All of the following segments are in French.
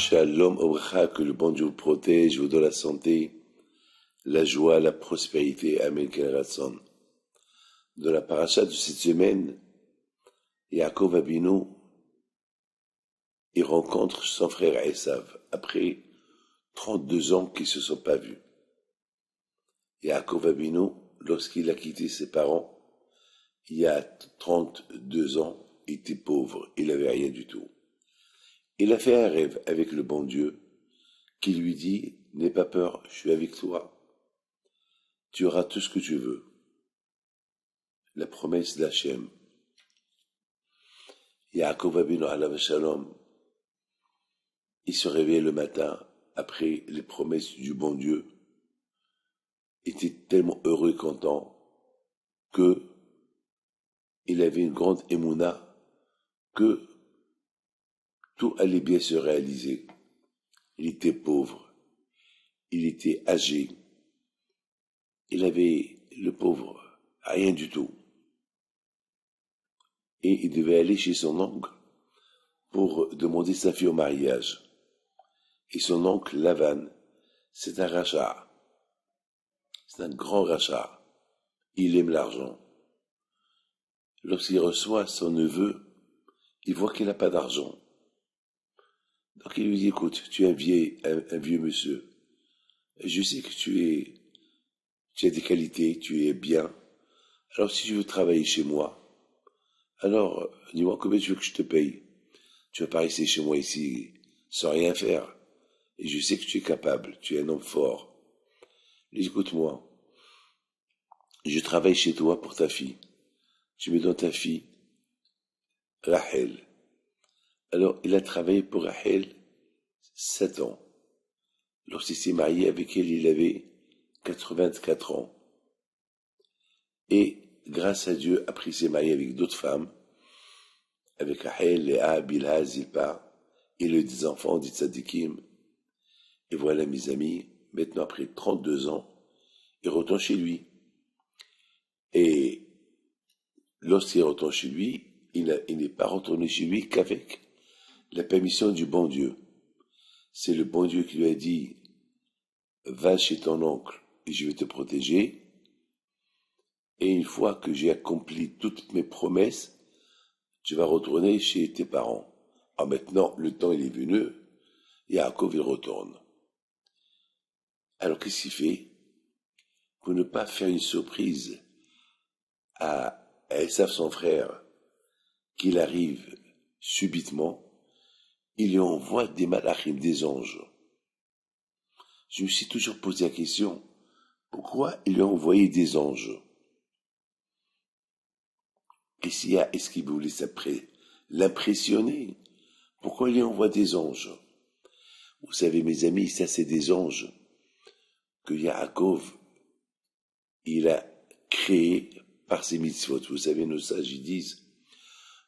Shalom Obracha, que le bon Dieu vous protège, vous donne la santé, la joie, la prospérité. Amen. Ken Ratson. Dans la paracha de cette semaine, Yaakov Avinu, il rencontre son frère Esav après 32 ans qu'ils ne se sont pas vus. Yaakov Avinu, lorsqu'il a quitté ses parents, il y a 32 ans, il était pauvre, il n'avait rien du tout. Il a fait un rêve avec le bon Dieu qui lui dit « N'aie pas peur, je suis avec toi. Tu auras tout ce que tu veux. » La promesse d'Hachem. Yaakov Avinu alav shalom, il se réveille le matin après les promesses du bon Dieu. Il était tellement heureux et content que il avait une grande émouna que tout allait bien se réaliser. Il était pauvre, il était âgé, il avait, le pauvre, rien du tout. Et il devait aller chez son oncle pour demander sa fille au mariage. Et son oncle, Lavan, c'est un rachat. C'est un grand rachat. Il aime l'argent. Lorsqu'il reçoit son neveu, il voit qu'il n'a pas d'argent. Donc il lui dit, écoute, tu es un vieux monsieur. Je sais que tu as des qualités, tu es bien. Alors si tu veux travailler chez moi, alors dis-moi combien tu veux que je te paye. Tu vas pas rester chez moi ici sans rien faire. Et je sais que tu es capable, tu es un homme fort. Il dit, écoute-moi, je travaille chez toi pour ta fille. Tu me donnes ta fille, Rachel. Alors il a travaillé pour Rachel 7 ans. Lorsqu'il s'est marié avec elle, il avait 84 ans. Et grâce à Dieu, après il s'est marié avec d'autres femmes, avec Rachel, Léa, Bilha, Zilpa, et le 10 enfants dit Tzadikim. Et voilà mes amis, maintenant après 32 ans, il retourne chez lui. Et lorsqu'il retourne chez lui, il n'est pas retourné chez lui qu'avec la permission du bon Dieu. C'est le bon Dieu qui lui a dit, va chez ton oncle et je vais te protéger. Et une fois que j'ai accompli toutes mes promesses, tu vas retourner chez tes parents. Alors maintenant, le temps il est venu, Yaakov il retourne. Alors qu'est-ce qu'il fait? Pour ne pas faire une surprise à Esav son frère, qu'il arrive subitement, il lui envoie des malachim, des anges. Je me suis toujours posé la question, pourquoi il lui a envoyé des anges? Qu'est-ce qu'il y a? Est-ce qu'il voulait l'impressionner? Pourquoi il lui envoie des anges? Vous savez, mes amis, ça c'est des anges que Yaakov, il a créé par ses mitzvot. Vous savez, nos sages, ils disent,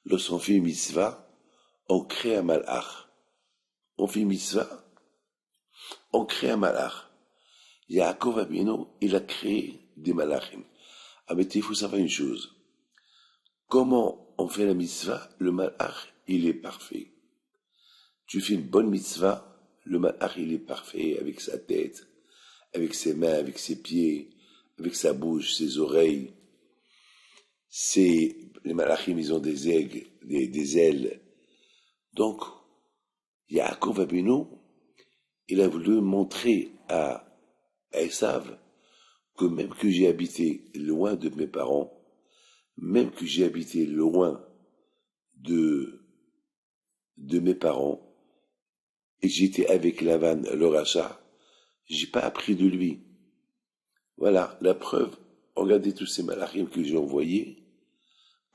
lorsqu'on fait une mitzvah, on crée un malach. On fait une mitzvah, on crée un malach. Yaakov Avinu, il a créé des malachim. Ah, mais il faut savoir une chose. Comment on fait la mitzvah? Le malach, il est parfait. Tu fais une bonne mitzvah, le malach, il est parfait avec sa tête, avec ses mains, avec ses pieds, avec sa bouche, ses oreilles. Les malachim, ils ont des aigles, des ailes. Donc, Yaakov Avinu, il a voulu montrer à Esav que même que j'ai habité loin de mes parents, même que j'ai habité loin de mes parents, et j'étais avec Lavan, le rachat, j'ai pas appris de lui. Voilà, la preuve, regardez tous ces malachim que j'ai envoyés,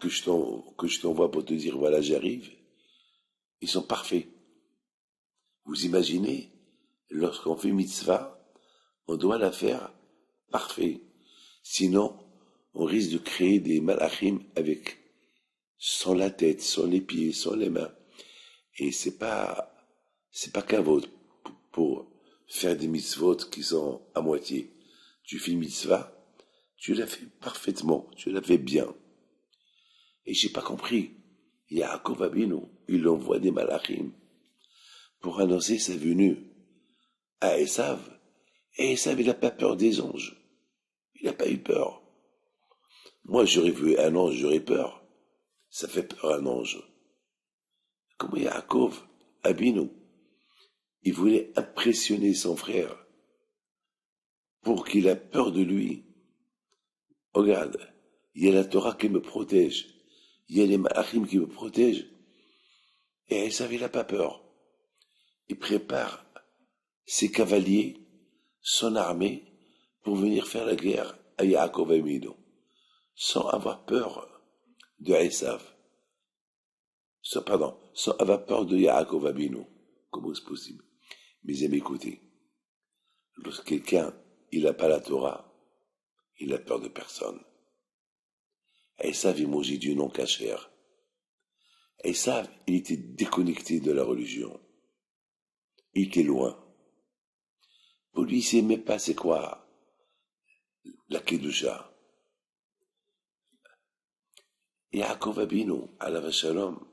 que je t'envoie pour te dire, voilà, j'arrive, ils sont parfaits. Vous imaginez, lorsqu'on fait mitzvah, on doit la faire parfait. Sinon, on risque de créer des malachim sans la tête, sans les pieds, sans les mains. Et c'est pas qu'un vote pour faire des mitzvot qui sont à moitié. Tu fais une mitzvah, tu la fais parfaitement, tu la fais bien. Et j'ai pas compris. Yaakov Avinu, il envoie des malachim pour annoncer sa venue à Esav. Et Esav, il n'a pas peur des anges. Il n'a pas eu peur. Moi, j'aurais vu un ange, j'aurais peur. Ça fait peur un ange. Comme Yaakov, Abinu, il voulait impressionner son frère pour qu'il ait peur de lui. Regarde, il y a la Torah qui me protège. Il y a les Malachim qui me protègent. Et Esav, il n'a pas peur. Il prépare ses cavaliers, son armée, pour venir faire la guerre à Yaakov Avinu, sans avoir peur de Esav. Sans avoir peur de Yaakov Avinu. Comment est-ce possible? Mes amis, écoutez. Lorsque quelqu'un, il n'a pas la Torah, il a peur de personne. Esav, il mangeait du non cachère. Esav, il était déconnecté de la religion. Il était loin. Pour lui, il ne sait même pas c'est quoi la Kedusha. Yaakov Avinu, alav shalom,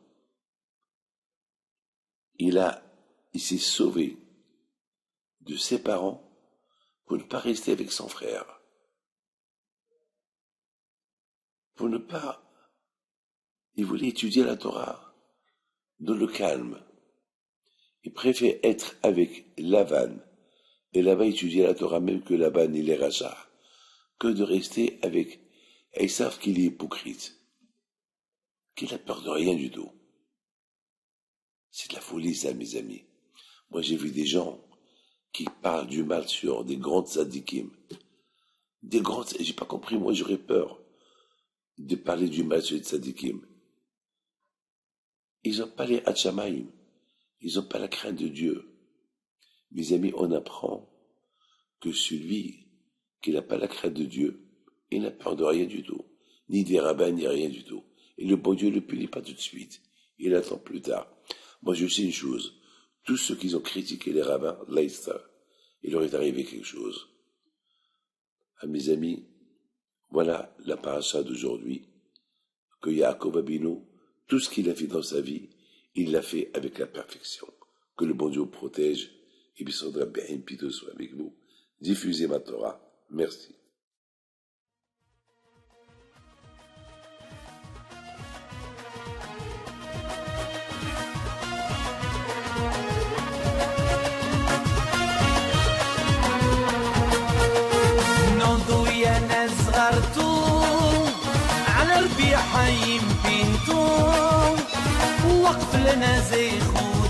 il s'est sauvé de ses parents pour ne pas rester avec son frère. Il voulait étudier la Torah dans le calme. Il préfère être avec Lavan et là-bas étudier la Torah, même que Lavan il est rachat, que de rester avec Esav qu'il est hypocrite, qu'il a peur de rien du tout. C'est de la folie, ça, mes amis. Moi, j'ai vu des gens qui parlent du mal sur des grandes tzadikim. J'ai pas compris, moi, j'aurais peur de parler du mal sur les tzadikim. Ils n'ont pas les Hatchamaïm. Ils n'ont pas la crainte de Dieu. Mes amis, on apprend que celui qui n'a pas la crainte de Dieu, il n'a peur de rien du tout. Ni des rabbins, ni rien du tout. Et le bon Dieu ne le punit pas tout de suite. Il attend plus tard. Moi, je sais une chose. Tous ceux qui ont critiqué les rabbins, là, il leur est arrivé quelque chose. À mes amis, voilà la paracha d'aujourd'hui, que Yaakov Abinu, tout ce qu'il a fait dans sa vie, il l'a fait avec la perfection. Que le bon Dieu protège, et bien son bien piteux soit avec vous. Diffusez ma Torah. Merci. على ربيع حيم بنتو وقف لنا زي خو